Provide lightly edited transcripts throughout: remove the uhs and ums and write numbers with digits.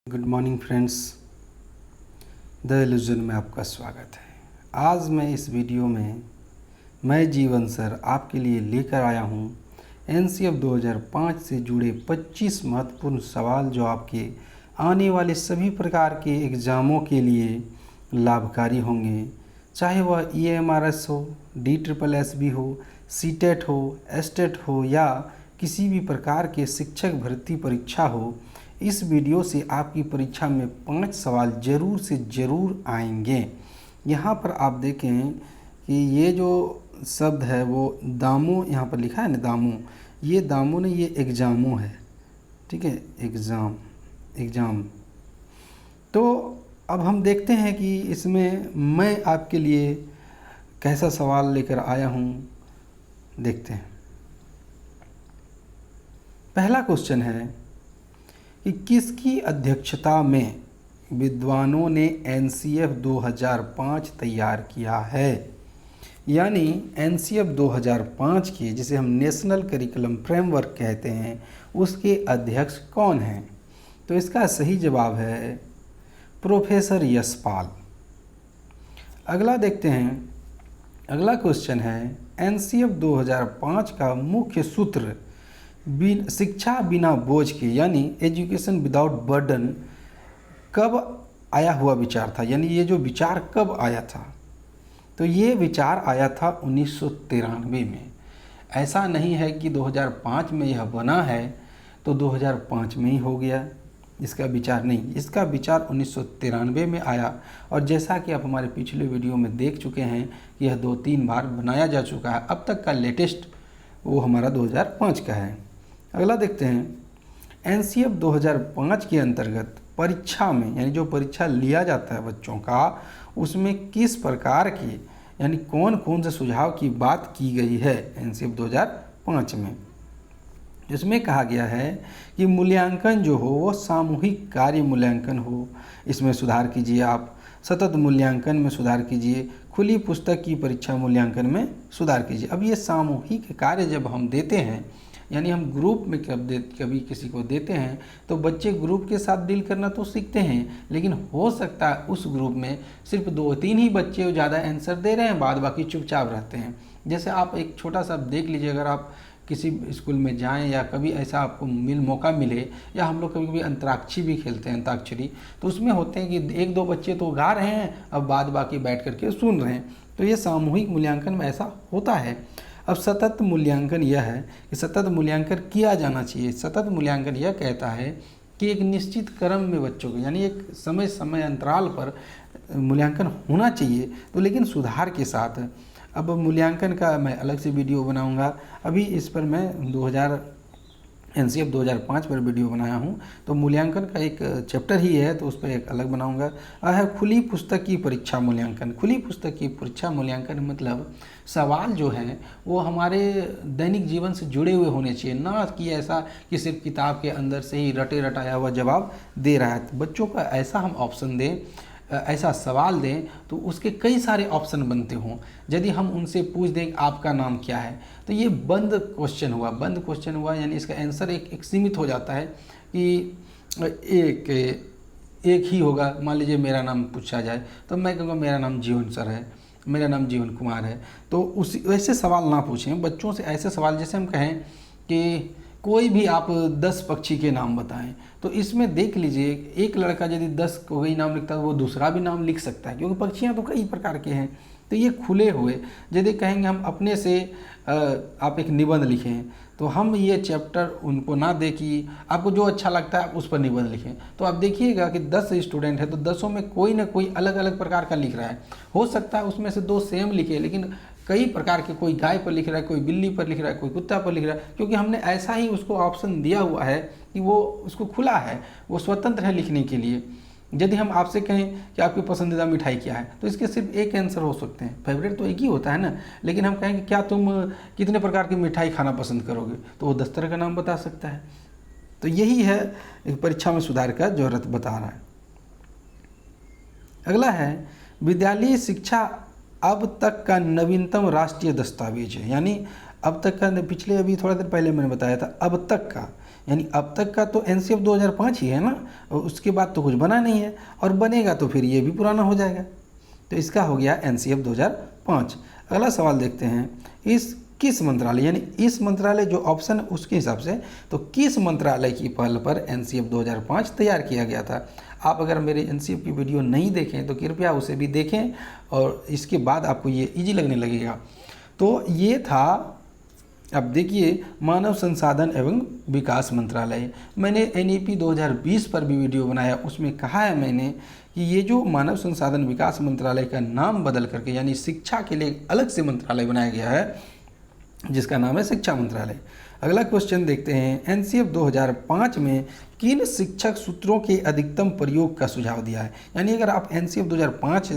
Good morning friends, the illusion में आपका स्वागत है। आज मैं इस वीडियो में मैं जीवन सर आपके लिए लेकर आया हूँ एनसीएफ 2005 से जुड़े 25 महत्वपूर्ण सवाल जो आपके आने वाले सभी प्रकार के एग्ज़ामों के लिए लाभकारी होंगे, चाहे वह EMRS हो, DSSS हो, CTET हो, STET हो या किसी भी प्रकार के शिक्षक भर्ती परीक्षा हो। इस वीडियो से आपकी परीक्षा में 5 सवाल ज़रूर से ज़रूर आएंगे। यहाँ पर आप देखें कि ये जो शब्द है वो दामो यहाँ पर लिखा है ना, दामो, ये दामो ने ये एग्ज़ामो है, ठीक है, एग्ज़ाम। तो अब हम देखते हैं कि इसमें मैं आपके लिए कैसा सवाल लेकर आया हूँ, देखते हैं। पहला क्वेश्चन है कि किसकी अध्यक्षता में विद्वानों ने एनसीएफ 2005 तैयार किया है। यानी एनसीएफ 2005 की, जिसे हम नेशनल करिकुलम फ्रेमवर्क कहते हैं, उसके अध्यक्ष कौन हैं? तो इसका सही जवाब है प्रोफेसर यशपाल। अगला देखते हैं, अगला क्वेश्चन है एनसीएफ 2005 का मुख्य सूत्र शिक्षा बिना बोझ के, यानी एजुकेशन विदाउट बर्डन, कब आया हुआ विचार था? यानी ये जो विचार कब आया था? तो ये विचार आया था 1993 में। ऐसा नहीं है कि 2005 में यह बना है तो 2005 में ही हो गया, इसका विचार नहीं। इसका विचार 1993 में आया और जैसा कि आप हमारे पिछले वीडियो में देख चुके हैं कि यह 2-3 बार बनाया जा चुका है। अब तक का लेटेस्ट वो हमारा 2005 का है। अगला देखते हैं, एनसीएफ 2005 के अंतर्गत परीक्षा में, यानी जो परीक्षा लिया जाता है बच्चों का, उसमें किस प्रकार की, यानी कौन कौन से सुझाव की बात की गई है एनसीएफ 2005 में? इसमें कहा गया है कि मूल्यांकन जो हो वो सामूहिक कार्य मूल्यांकन हो, इसमें सुधार कीजिए आप। सतत मूल्यांकन में सुधार कीजिए। खुली पुस्तक की परीक्षा मूल्यांकन में सुधार कीजिए। अब ये सामूहिक कार्य जब हम देते हैं, यानी हम ग्रुप में कभी किसी को देते हैं, तो बच्चे ग्रुप के साथ डील करना तो सीखते हैं, लेकिन हो सकता है उस ग्रुप में सिर्फ 2-3 ही बच्चे ज़्यादा आंसर दे रहे हैं, बाद बाकी चुपचाप रहते हैं। जैसे आप एक छोटा सा देख लीजिए, अगर आप किसी स्कूल में जाएं या कभी ऐसा आपको मौका मिले, या हम लोग कभी कभी अंतराक्षरी भी खेलते हैं, अंताक्षरी, तो उसमें होते हैं कि 1-2 बच्चे तो गा रहे हैं, अब बाद बाकी बैठ करके सुन रहे हैं। तो ये सामूहिक मूल्यांकन में ऐसा होता है। अब सतत मूल्यांकन यह है कि सतत मूल्यांकन किया जाना चाहिए। सतत मूल्यांकन यह कहता है कि एक निश्चित क्रम में बच्चों को, यानी एक समय अंतराल पर मूल्यांकन होना चाहिए, तो लेकिन सुधार के साथ। अब मूल्यांकन का मैं अलग से वीडियो बनाऊंगा, अभी इस पर मैं एनसीएफ 2005 पर वीडियो बनाया हूं, तो मूल्यांकन का एक चैप्टर ही है, तो उस पर एक अलग बनाऊंगा। है खुली पुस्तक की परीक्षा मूल्यांकन। खुली पुस्तक की परीक्षा मूल्यांकन मतलब सवाल जो हैं वो हमारे दैनिक जीवन से जुड़े हुए होने चाहिए, ना कि ऐसा कि सिर्फ किताब के अंदर से ही रटे रटाया हुआ जवाब दे रहा है। तो बच्चों को ऐसा हम ऑप्शन दें, ऐसा सवाल दें तो उसके कई सारे ऑप्शन बनते हों। यदि हम उनसे पूछ दें आपका नाम क्या है, तो ये बंद क्वेश्चन हुआ। बंद क्वेश्चन हुआ यानी इसका आंसर एक सीमित हो जाता है कि एक ही होगा। मान लीजिए मेरा नाम पूछा जाए तो मैं कहूँगा मेरा नाम जीवन सर है, मेरा नाम जीवन कुमार है। तो उस वैसे सवाल ना पूछें बच्चों से। ऐसे सवाल जैसे हम कहें कि कोई भी आप 10 पक्षी के नाम बताएं, तो इसमें देख लीजिए एक लड़का यदि 10 कोई नाम लिखता है तो वो दूसरा भी नाम लिख सकता है, क्योंकि पक्षियां तो कई प्रकार के हैं। तो ये खुले हुए, यदि कहेंगे हम अपने से आप एक निबंध लिखें, तो हम ये चैप्टर उनको ना दे कि आपको जो अच्छा लगता है आप उस पर निबंध लिखें। तो आप देखिएगा कि 10 स्टूडेंट है तो 10 में कोई ना कोई अलग अलग प्रकार का लिख रहा है। हो सकता है उसमें से 2 सेम लिखे, लेकिन कई प्रकार के, कोई गाय पर लिख रहा है, कोई बिल्ली पर लिख रहा है, कोई कुत्ता पर लिख रहा है, क्योंकि हमने ऐसा ही उसको ऑप्शन दिया हुआ है कि वो उसको खुला है, वो स्वतंत्र है लिखने के लिए। यदि हम आपसे कहें कि आपकी पसंदीदा मिठाई क्या है, तो इसके सिर्फ एक आंसर हो सकते हैं। फेवरेट तो एक ही होता है ना, लेकिन हम कहें कि क्या तुम कितने प्रकार की मिठाई खाना पसंद करोगे, तो वो 10 तरह का नाम बता सकता है। तो यही है परीक्षा में सुधार का जरूरत बता रहा है। अगला है विद्यालयी शिक्षा अब तक का नवीनतम राष्ट्रीय दस्तावेज है। यानी अब तक का, पिछले अभी थोड़ा देर पहले मैंने बताया था अब तक का, यानी अब तक का तो एनसीएफ 2005 ही है ना, और उसके बाद तो कुछ बना नहीं है, और बनेगा तो फिर ये भी पुराना हो जाएगा। तो इसका हो गया एनसीएफ 2005। अगला सवाल देखते हैं, इस किस मंत्रालय, यानी इस मंत्रालय जो ऑप्शन है उसके हिसाब से, तो किस मंत्रालय की पहल पर एनसीएफ 2005 तैयार किया गया था। आप अगर मेरे एनसीएफ की वीडियो नहीं देखें तो कृपया उसे भी देखें, और इसके बाद आपको ये इजी लगने लगेगा। तो ये था, अब देखिए, मानव संसाधन एवं विकास मंत्रालय। मैंने एनईपी 2020 पर भी वीडियो बनाया, उसमें कहा है मैंने कि ये जो मानव संसाधन विकास मंत्रालय का नाम बदल करके, यानी शिक्षा के लिए एक अलग से मंत्रालय बनाया गया है, जिसका नाम है शिक्षा मंत्रालय। अगला क्वेश्चन देखते हैं, एनसीएफ 2005 में किन शिक्षक सूत्रों के अधिकतम प्रयोग का सुझाव दिया है। यानी अगर आप एनसीएफ 2005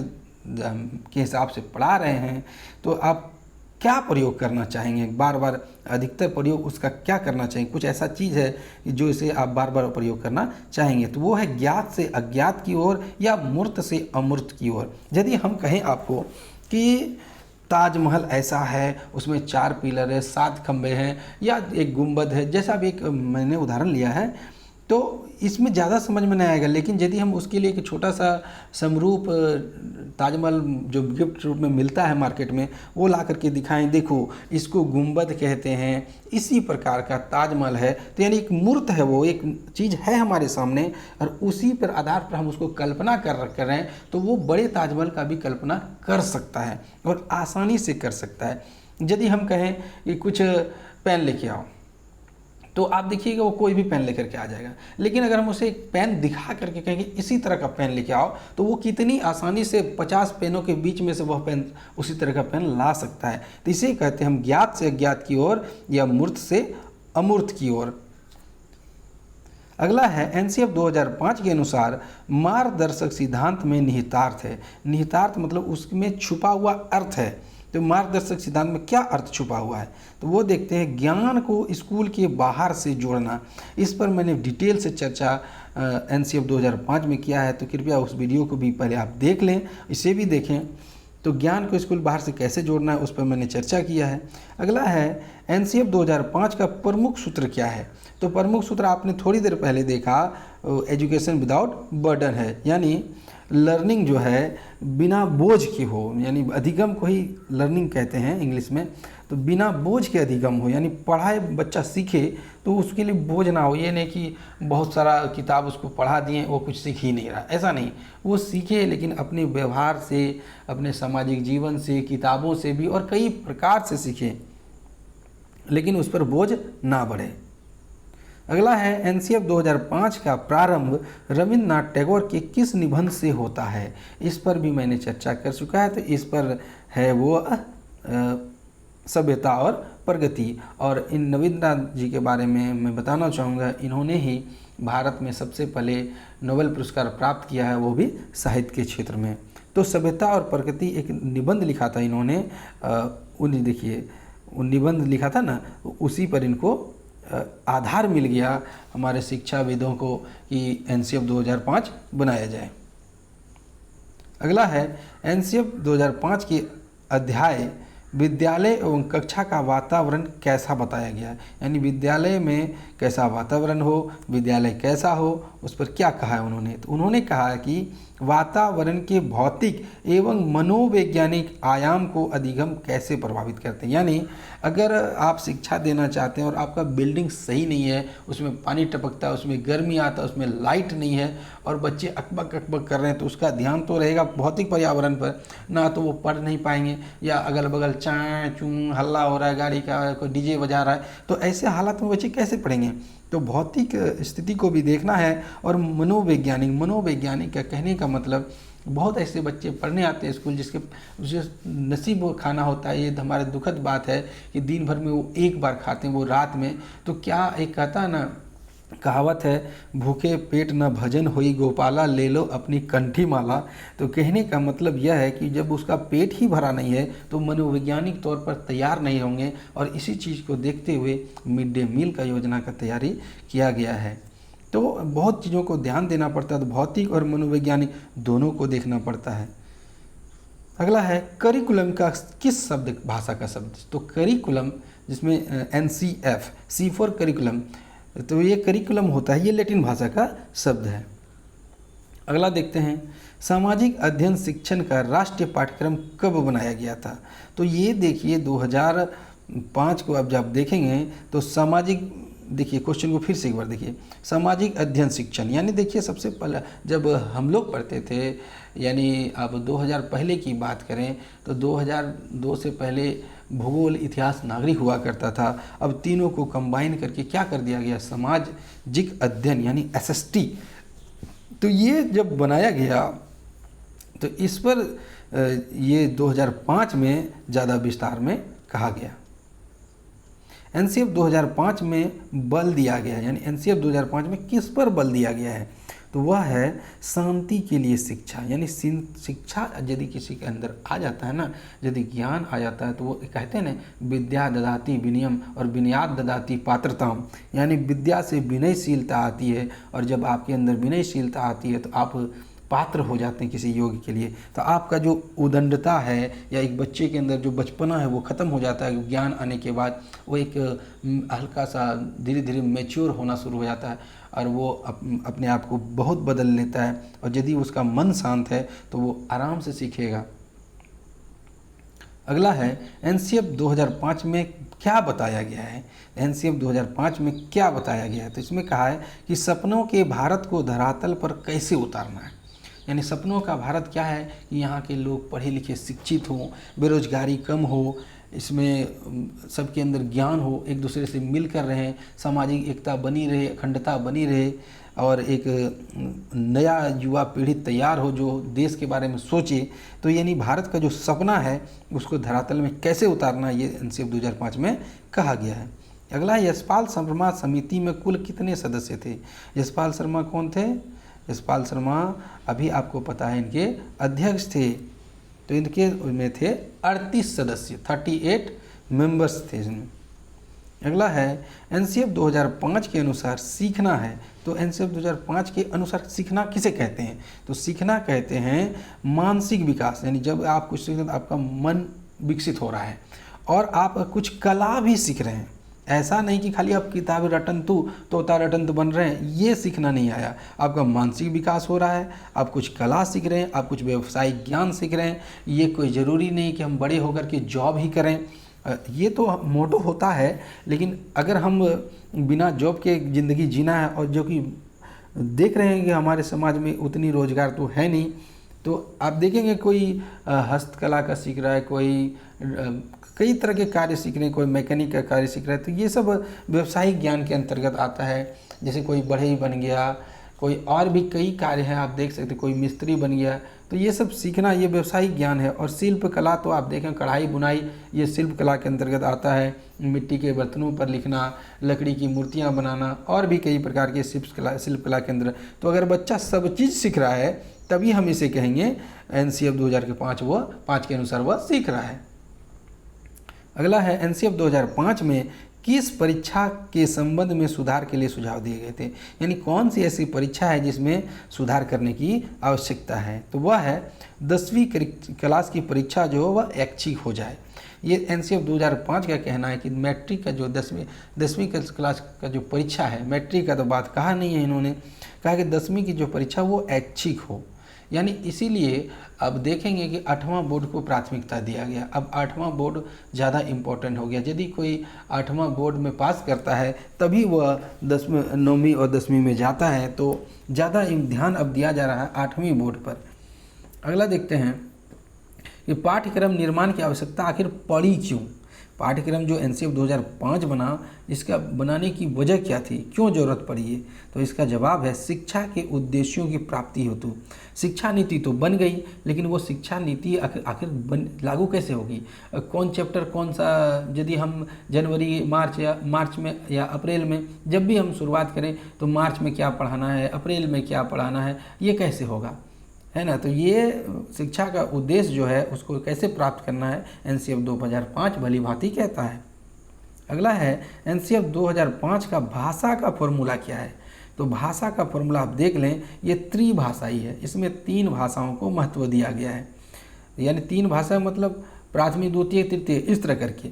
के हिसाब से पढ़ा रहे हैं तो आप क्या प्रयोग करना चाहेंगे, बार बार अधिकतर प्रयोग उसका क्या करना चाहिए, कुछ ऐसा चीज़ है जो इसे आप बार बार प्रयोग करना चाहेंगे, तो वो है ज्ञात से अज्ञात की ओर या मूर्त से अमूर्त की ओर। यदि हम कहें आपको कि ताजमहल ऐसा है, उसमें 4 पिलर है, 7 खंभे हैं, या एक गुंबद है, जैसा भी एक मैंने उदाहरण लिया है, तो इसमें ज़्यादा समझ में नहीं आएगा। लेकिन यदि हम उसके लिए एक छोटा सा समरूप ताजमहल जो गिफ्ट रूप में मिलता है मार्केट में, वो ला करके दिखाएं, देखो इसको गुंबद कहते हैं, इसी प्रकार का ताजमहल है, तो यानी एक मूर्त है, वो एक चीज़ है हमारे सामने, और उसी पर आधार पर हम उसको कल्पना कर रहे हैं, तो वो बड़े ताजमहल का भी कल्पना कर सकता है और आसानी से कर सकता है। यदि हम कहें कि कुछ पेन लेके आओ, तो आप देखिएगा वो कोई भी पेन लेकर के आ जाएगा। लेकिन अगर हम उसे एक पेन दिखा करके कहेंगे इसी तरह का पेन लेके आओ, तो वो कितनी आसानी से 50 पेनों के बीच में से वह पेन उसी तरह का पेन ला सकता है। तो इसे कहते हैं हम ज्ञात से अज्ञात की ओर या मूर्त से अमूर्त की ओर। अगला है, एनसीएफ 2005 के अनुसार मार्गदर्शक सिद्धांत में निहितार्थ है। निहितार्थ मतलब उसमें छुपा हुआ अर्थ है। तो मार्गदर्शक सिद्धांत में क्या अर्थ छुपा हुआ है, तो वो देखते हैं, ज्ञान को स्कूल के बाहर से जोड़ना। इस पर मैंने डिटेल से चर्चा एनसीएफ 2005 में किया है, तो कृपया उस वीडियो को भी पहले आप देख लें, इसे भी देखें। तो ज्ञान को स्कूल बाहर से कैसे जोड़ना है उस पर मैंने चर्चा किया है। अगला है, एनसीएफ 2005 का प्रमुख सूत्र क्या है। तो प्रमुख सूत्र आपने थोड़ी देर पहले देखा, एजुकेशन विदाउट बर्डन है, यानी लर्निंग जो है बिना बोझ की हो, यानी अधिगम को ही लर्निंग कहते हैं इंग्लिश में। तो बिना बोझ के अधिगम हो, यानी पढ़ाए बच्चा सीखे तो उसके लिए बोझ ना हो। ये नहीं कि बहुत सारा किताब उसको पढ़ा दिए, वो कुछ सीख ही नहीं रहा, ऐसा नहीं। वो सीखे लेकिन अपने व्यवहार से, अपने सामाजिक जीवन से, किताबों से भी, और कई प्रकार से सीखे, लेकिन उस पर बोझ ना बढ़े। अगला है, एनसीएफ 2005 का प्रारंभ रविन्द्रनाथ टैगोर के किस निबंध से होता है। इस पर भी मैंने चर्चा कर चुका है, तो इस पर है वो सभ्यता और प्रगति। और इन रविन्द्रनाथ जी के बारे में मैं बताना चाहूँगा, इन्होंने ही भारत में सबसे पहले नोबेल पुरस्कार प्राप्त किया है, वो भी साहित्य के क्षेत्र में। तो सभ्यता और प्रगति एक निबंध लिखा था इन्होंने, देखिए वो निबंध लिखा था ना, उसी पर इनको आधार मिल गया हमारे शिक्षाविदों को कि एनसीएफ 2005 बनाया जाए। अगला है, एनसीएफ 2005 के अध्याय विद्यालय एवं कक्षा का वातावरण कैसा बताया गया है। यानी विद्यालय में कैसा वातावरण हो, विद्यालय कैसा हो, उस पर क्या कहा है उन्होंने। तो उन्होंने कहा कि वातावरण के भौतिक एवं मनोवैज्ञानिक आयाम को अधिगम कैसे प्रभावित करते हैं। यानी अगर आप शिक्षा देना चाहते हैं और आपका बिल्डिंग सही नहीं है, उसमें पानी टपकता है, उसमें गर्मी आता है, उसमें लाइट नहीं है, और बच्चे अकबक अकबक कर रहे हैं, तो उसका ध्यान तो रहेगा भौतिक पर्यावरण पर, ना तो वो पढ़ नहीं पाएंगे, या अगल बगल चाँ चूँ हल्ला हो रहा है, गाड़ी का कोई डीजे बजा रहा है, तो ऐसे हालात में बच्चे कैसे पढ़ेंगे। तो भौतिक स्थिति को भी देखना है। और मनोवैज्ञानिक का कहने का मतलब, बहुत ऐसे बच्चे पढ़ने आते हैं स्कूल जिसके नसीब वो खाना होता है, ये हमारे दुखद बात है कि दिन भर में वो एक बार खाते हैं, वो रात में। तो क्या एक कहता है ना, कहावत है, भूखे पेट न भजन होई गोपाला, ले लो अपनी कंठी माला। तो कहने का मतलब यह है कि जब उसका पेट ही भरा नहीं है तो मनोवैज्ञानिक तौर पर तैयार नहीं होंगे। और इसी चीज़ को देखते हुए मिड डे मील का योजना का तैयारी किया गया है। तो बहुत चीज़ों को ध्यान देना पड़ता है, तो भौतिक और मनोवैज्ञानिक दोनों को देखना पड़ता है। अगला है, करिकुलम का किस शब्द, भाषा का शब्द। तो करिकुलम जिसमें एनसीएफ, सी फॉर करिकुलम, तो ये करिकुलम होता है, ये लैटिन भाषा का शब्द है। अगला देखते हैं, सामाजिक अध्ययन शिक्षण का राष्ट्रीय पाठ्यक्रम कब बनाया गया था। तो ये देखिए 2005 को अब जब देखेंगे तो सामाजिक, देखिए क्वेश्चन को फिर से एक बार देखिए, सामाजिक अध्ययन शिक्षण यानी देखिए सबसे पहले जब हम लोग पढ़ते थे, यानी अब 2000 पहले की बात करें तो 2002 से पहले भूगोल, इतिहास, नागरिक हुआ करता था। अब तीनों को कंबाइन करके क्या कर दिया गया, सामाजिक अध्ययन यानी एसएसटी। तो ये जब बनाया गया तो इस पर ये 2005 में ज़्यादा विस्तार में कहा गया। एनसीएफ 2005 में बल दिया गया है, यानी एनसीएफ 2005 में किस पर बल दिया गया है, तो वह है शांति के लिए शिक्षा। यानी शिक्षा यदि किसी के अंदर आ जाता है ना, यदि ज्ञान आ जाता है तो वो कहते हैं ना, विद्या ददाति विनयम और विनयात ददाति पात्रताम, यानी विद्या से विनयशीलता आती है, और जब आपके अंदर विनयशीलता आती है तो आप पात्र हो जाते हैं किसी योग के लिए। तो आपका जो उदंडता है या एक बच्चे के अंदर जो बचपना है वो ख़त्म हो जाता है। ज्ञान आने के बाद वो एक हल्का सा धीरे धीरे मैच्योर होना शुरू हो जाता है और वो अपने आप को बहुत बदल लेता है। और यदि उसका मन शांत है तो वो आराम से सीखेगा। अगला है एनसीएफ 2005 में क्या बताया गया है। एनसीएफ 2005 में क्या बताया गया है, तो इसमें कहा है कि सपनों के भारत को धरातल पर कैसे उतारना है। यानी सपनों का भारत क्या है कि यहाँ के लोग पढ़े लिखे शिक्षित हों, बेरोजगारी कम हो, इसमें सबके अंदर ज्ञान हो, एक दूसरे से मिलकर रहें, सामाजिक एकता बनी रहे, अखंडता बनी रहे, और एक नया युवा पीढ़ी तैयार हो जो देश के बारे में सोचे। तो यानी भारत का जो सपना है उसको धरातल में कैसे उतारना, ये एनसीएफ 2005 में कहा गया है। अगला है यशपाल शर्मा समिति में कुल कितने सदस्य थे। यशपाल शर्मा कौन थे, यशपाल शर्मा अभी आपको पता है इनके अध्यक्ष थे। तो इनके में थे 38 सदस्य, 38 मेंबर्स थे इसमें। अगला है एनसीएफ 2005 के अनुसार सीखना है। तो एनसीएफ 2005 के अनुसार सीखना किसे कहते हैं, तो सीखना कहते हैं मानसिक विकास। यानी जब आप कुछ सीख रहे हैं आपका मन विकसित हो रहा है और आप कुछ कला भी सीख रहे हैं। ऐसा नहीं कि खाली आप किताबें रटन तू तोता रटन तो बन रहे हैं, ये सीखना नहीं आया। आपका मानसिक विकास हो रहा है, आप कुछ कला सीख रहे हैं, आप कुछ व्यवसायिक ज्ञान सीख रहे हैं। ये कोई ज़रूरी नहीं कि हम बड़े होकर के जॉब ही करें, ये तो मोटो होता है, लेकिन अगर हम बिना जॉब के ज़िंदगी जीना है और जो कि देख रहे हैं कि हमारे समाज में उतनी रोज़गार तो है नहीं, तो आप देखेंगे कोई हस्तकला का सीख रहा है, कोई कई तरह के कार्य सीख रहे हैं, कोई मैकेनिक का कार्य सीख रहा है, तो ये सब व्यवसायिक ज्ञान के अंतर्गत आता है। जैसे कोई बढ़ई बन गया, कोई और भी कई कार्य हैं आप देख सकते, कोई मिस्त्री बन गया, तो ये सब सीखना ये व्यवसायिक ज्ञान है। और शिल्प कला तो आप देखें, कढ़ाई बुनाई ये शिल्प कला के अंतर्गत आता है। मिट्टी के बर्तनों पर लिखना, लकड़ी की मूर्तियाँ बनाना और भी कई प्रकार के शिल्प कला के अंदर। तो अगर बच्चा सब चीज़ सीख रहा है तभी हम इसे कहेंगे एनसीएफ 2005 के अनुसार वह सीख रहा है। अगला है एनसीएफ 2005 में किस परीक्षा के संबंध में सुधार के लिए सुझाव दिए गए थे। यानी कौन सी ऐसी परीक्षा है जिसमें सुधार करने की आवश्यकता है, तो वह है 10वीं क्लास की परीक्षा जो है वह ऐच्छिक हो जाए। ये एनसीएफ 2005 का कहना है कि मैट्रिक का जो 10वीं क्लास का जो परीक्षा है, मैट्रिक का तो बात कहा नहीं है इन्होंने, कहा कि 10वीं की जो परीक्षा वो ऐच्छिक हो। यानी इसीलिए अब देखेंगे कि 8वां बोर्ड को प्राथमिकता दिया गया। अब 8वां बोर्ड ज़्यादा इम्पोर्टेंट हो गया। यदि कोई 8वां बोर्ड में पास करता है तभी वह 9वीं और 10वीं में जाता है, तो ज़्यादा ध्यान अब दिया जा रहा है 8वीं बोर्ड पर। अगला देखते हैं कि पाठ्यक्रम निर्माण की आवश्यकता आखिर पड़ी क्यों। पाठ्यक्रम जो एनसीएफ 2005 बना, इसका बनाने की वजह क्या थी, क्यों ज़रूरत पड़ी है, तो इसका जवाब है शिक्षा के उद्देश्यों की प्राप्ति हेतु। शिक्षा नीति तो बन गई, लेकिन वो शिक्षा नीति आखिर लागू कैसे होगी, कौन चैप्टर कौन सा। यदि हम जनवरी मार्च में या अप्रैल में जब भी हम शुरुआत करें तो मार्च में क्या पढ़ाना है, अप्रैल में क्या पढ़ाना है, ये कैसे होगा, है ना। तो ये शिक्षा का उद्देश्य जो है उसको कैसे प्राप्त करना है, एनसीएफ 2005 भली भांति कहता है। अगला है एनसीएफ 2005 का भाषा का फॉर्मूला क्या है। तो भाषा का फॉर्मूला आप देख लें, ये त्रिभाषाई है। इसमें 3 भाषाओं को महत्व दिया गया है। यानी 3 भाषा मतलब प्राथमिक, द्वितीय, तृतीय, इस तरह करके।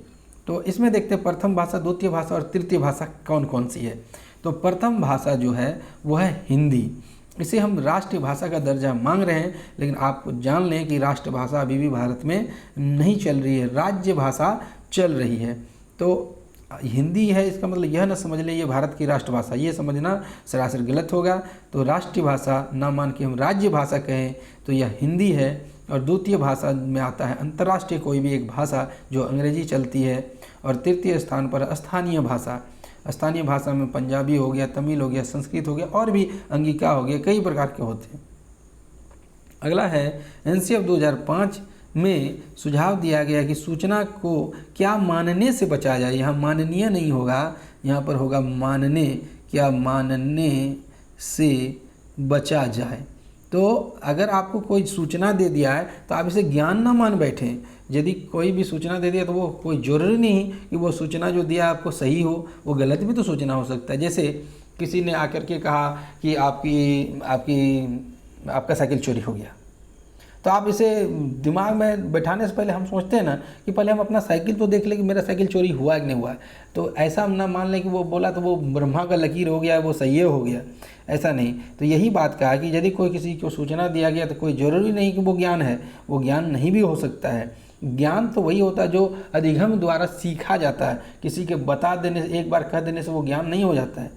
तो इसमें देखते हैं प्रथम भाषा, द्वितीय भाषा और तृतीय भाषा कौन कौन सी है। तो प्रथम भाषा जो है वो है हिंदी। इसे हम राष्ट्रीय भाषा का दर्जा मांग रहे हैं, लेकिन आप जान लें कि राष्ट्रभाषा अभी भी भारत में नहीं चल रही है, राज्य भाषा चल रही है। तो हिंदी है इसका मतलब यह ना समझ लें ये भारत की राष्ट्रभाषा, ये समझना सरासर गलत होगा। तो राष्ट्रीय भाषा ना मान के हम राज्य भाषा कहें तो यह हिंदी है। और द्वितीय भाषा में आता है अंतर्राष्ट्रीय कोई भी एक भाषा जो अंग्रेजी चलती है। और तृतीय स्थान पर स्थानीय भाषा। स्थानीय भाषा में पंजाबी हो गया, तमिल हो गया, संस्कृत हो गया, और भी अंगिका हो गया, कई प्रकार के होते हैं। अगला है एनसीएफ 2005 में सुझाव दिया गया कि सूचना को क्या मानने से बचाया जाए। यहाँ माननीय नहीं होगा, यहाँ पर होगा मानने, क्या मानने से बचा जाए। तो अगर आपको कोई सूचना दे दिया है तो आप इसे ज्ञान ना मान बैठें। यदि कोई भी सूचना दे दिया तो वो कोई जरूरी नहीं कि वो सूचना जो दिया आपको सही हो, वो गलत भी तो सूचना हो सकता है। जैसे किसी ने आकर के कहा कि आपका साइकिल चोरी हो गया, तो आप इसे दिमाग में बैठाने से पहले हम सोचते हैं ना कि पहले हम अपना साइकिल तो देख लें कि मेरा साइकिल चोरी हुआ है कि नहीं हुआ है। तो ऐसा हम ना मान लें कि वो बोला तो वो ब्रह्मा का लकीर हो गया, वो सही हो गया, ऐसा नहीं। तो यही बात कहा कि यदि कोई किसी को सूचना दिया गया तो कोई ज़रूरी नहीं कि वो ज्ञान है, वो ज्ञान नहीं भी हो सकता है। ज्ञान तो वही होता है जो अधिगम द्वारा सीखा जाता है, किसी के बता देने से, एक बार कह देने से वो ज्ञान नहीं हो जाता है।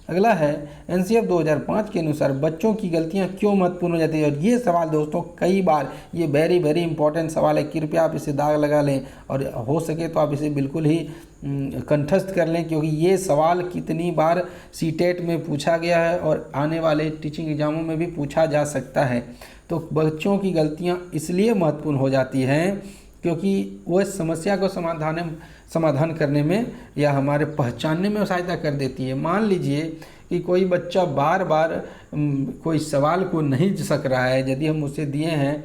अगला है एनसीएफ 2005 के अनुसार बच्चों की गलतियां क्यों महत्वपूर्ण हो जाती है। और ये सवाल दोस्तों कई बार, ये वेरी वेरी इंपॉर्टेंट सवाल है, कृपया आप इसे दाग लगा लें और हो सके तो आप इसे बिल्कुल ही कंठस्थ कर लें, क्योंकि ये सवाल कितनी बार सीटेट में पूछा गया है और आने वाले टीचिंग एग्जामों में भी पूछा जा सकता है। तो बच्चों की गलतियां इसलिए महत्वपूर्ण हो जाती हैं क्योंकि वह समस्या को समाधान करने में या हमारे पहचानने में सहायता कर देती है। मान लीजिए कि कोई बच्चा बार बार कोई सवाल को नहीं सक रहा है, यदि हम उसे दिए हैं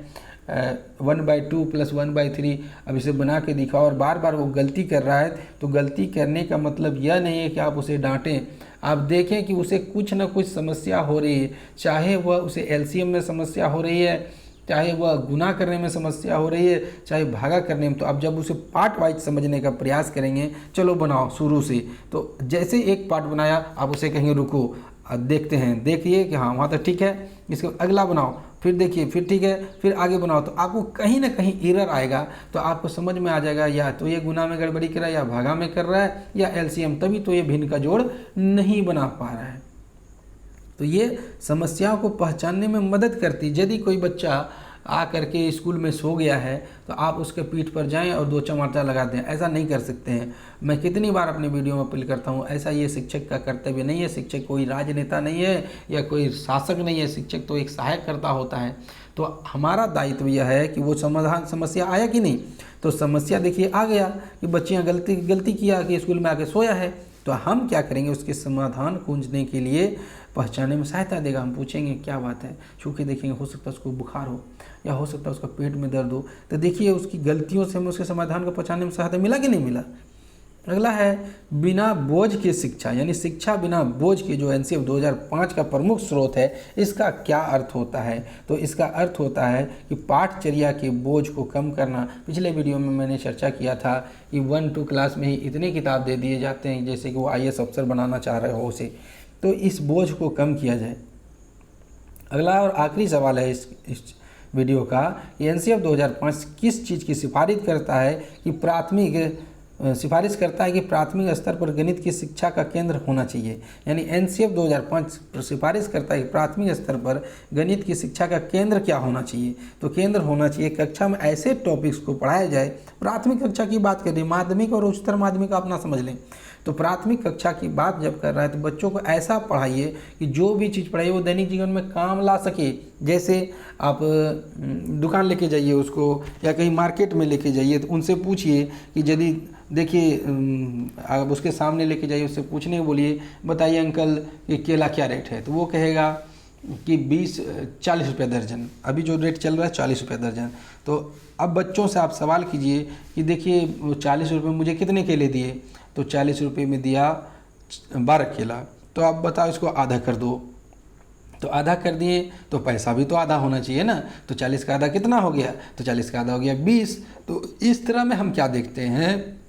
1/2 + 1/3 अब इसे बना के दिखाओ और बार बार वो गलती कर रहा है, तो गलती करने का मतलब यह नहीं है कि आप उसे डांटें। आप देखें कि उसे कुछ ना कुछ समस्या हो रही है, चाहे वह उसे एलसीएम में समस्या हो रही है, चाहे वह गुना करने में समस्या हो रही है, चाहे भागा करने में। तो आप जब उसे पार्ट वाइज समझने का प्रयास करेंगे, चलो बनाओ शुरू से, तो जैसे एक पार्ट बनाया आप उसे कहेंगे रुको, देखते हैं, देखिए कि हाँ वहाँ तक ठीक है, इसके अगला बनाओ, फिर देखिए, फिर ठीक है, फिर आगे बनाओ। तो आपको कहीं ना कहीं एरर आएगा, तो आपको समझ में आ जाएगा या तो ये गुना में गड़बड़ी कर रहा है, या भागा में कर रहा है, या एलसीएम, तभी तो ये भिन्न का जोड़ नहीं बना पा रहा है। तो ये समस्याओं को पहचानने में मदद करती है। यदि कोई बच्चा आ करके स्कूल में सो गया है तो आप उसके पीठ पर जाएं और 2 चमाटा लगा दें, ऐसा नहीं कर सकते हैं। मैं कितनी बार अपने वीडियो में अपील करता हूं, ऐसा ये शिक्षक का कर्तव्य नहीं है। शिक्षक कोई राजनेता नहीं है या कोई शासक नहीं है, शिक्षक तो एक सहायकर्ता होता है। तो हमारा दायित्व यह है कि वो समस्या आया कि नहीं, तो समस्या देखिए आ गया कि बच्चियाँ गलती किया कि स्कूल में आके सोया है, तो हम क्या करेंगे, उसके समाधान खोजने के लिए पहचानने में सहायता देगा। हम पूछेंगे क्या बात है, छू के देखेंगे, हो सकता है उसको बुखार हो या हो सकता है उसका पेट में दर्द हो, तो देखिए उसकी गलतियों से हमें उसके समाधान को पहचानने में सहायता मिला कि नहीं मिला। अगला है बिना बोझ की शिक्षा, यानी शिक्षा बिना बोझ की, जो एनसीएफ 2005 का प्रमुख स्रोत है, इसका क्या अर्थ होता है। तो इसका अर्थ होता है कि पाठचर्या के बोझ को कम करना। पिछले वीडियो में मैंने चर्चा किया था कि 1-2 क्लास में ही इतने किताब दे दिए जाते हैं जैसे कि वो IAS अफसर बनाना चाह रहे हो उसे, तो इस बोझ को कम किया जाए। अगला और आखिरी सवाल है इस वीडियो का, एनसीएफ 2005 किस चीज़ की सिफारिश करता है कि प्राथमिक स्तर पर गणित की शिक्षा का केंद्र होना चाहिए। यानी एनसीएफ 2005 सिफारिश करता है कि प्राथमिक स्तर पर गणित की शिक्षा का केंद्र क्या होना चाहिए। तो केंद्र होना चाहिए कक्षा में ऐसे टॉपिक्स को पढ़ाया जाए, प्राथमिक कक्षा की बात करें, माध्यमिक और उच्चतर माध्यमिक अपना समझ लें, तो प्राथमिक कक्षा की बात जब कर रहा है तो बच्चों को ऐसा पढ़ाइए कि जो भी चीज़ पढ़ाइए वो दैनिक जीवन में काम ला सके। जैसे आप दुकान लेके जाइए उसको, या कहीं मार्केट में लेके जाइए तो उनसे पूछिए कि यदि देखिए आप उसके सामने लेके जाइए, उससे पूछने बोलिए बताइए अंकल ये केला क्या रेट है, तो वो कहेगा कि 40 रुपये दर्जन, अभी जो रेट चल रहा है 40 रुपये दर्जन। तो अब बच्चों से आप सवाल कीजिए कि देखिए 40 रुपये मुझे कितने केले दिए, तो 40 रुपये में दिया 12 केला, तो आप बताओ इसको आधा कर दो, तो आधा कर दिए तो पैसा भी तो आधा होना चाहिए ना, तो 40 का आधा कितना हो गया, तो 40 का आधा हो गया 20। तो इस तरह में हम क्या देखते हैं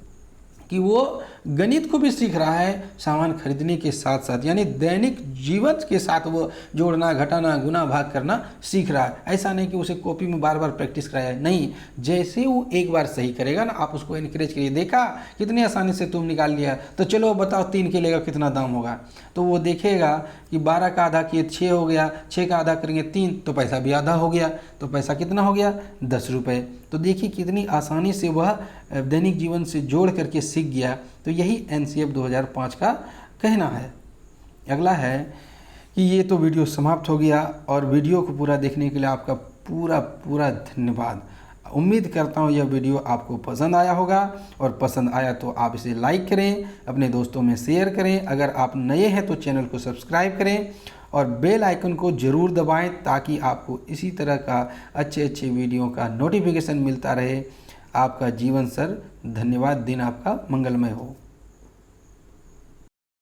कि वो गणित को भी सीख रहा है सामान खरीदने के साथ साथ, यानी दैनिक जीवन के साथ वो जोड़ना, घटाना, गुना भाग करना सीख रहा है। ऐसा नहीं कि उसे कॉपी में बार बार प्रैक्टिस कराया, नहीं, जैसे वो एक बार सही करेगा ना, आप उसको इनकरेज करिए, देखा कितनी आसानी से तुम निकाल लिया, तो चलो बताओ 3 के लेगा कितना दाम होगा, तो वो देखेगा कि 12 का आधा किए 6 हो गया, 6 का आधा करेंगे 3, तो पैसा भी आधा हो गया, तो पैसा कितना हो गया 10 रुपये। तो देखिए कितनी आसानी से वह दैनिक जीवन से जोड़ करके सीख गया। तो यही NCF 2005 का कहना है। अगला है कि ये तो वीडियो समाप्त हो गया, और वीडियो को पूरा देखने के लिए आपका पूरा धन्यवाद। उम्मीद करता हूँ यह वीडियो आपको पसंद आया होगा, और पसंद आया तो आप इसे लाइक करें, अपने दोस्तों में शेयर करें। अगर आप नए हैं तो चैनल को सब्सक्राइब करें और बेल आइकन को ज़रूर दबाएं, ताकि आपको इसी तरह का अच्छे वीडियो का नोटिफिकेशन मिलता रहे। आपका जीवन सर, धन्यवाद। दिन आपका मंगलमय हो।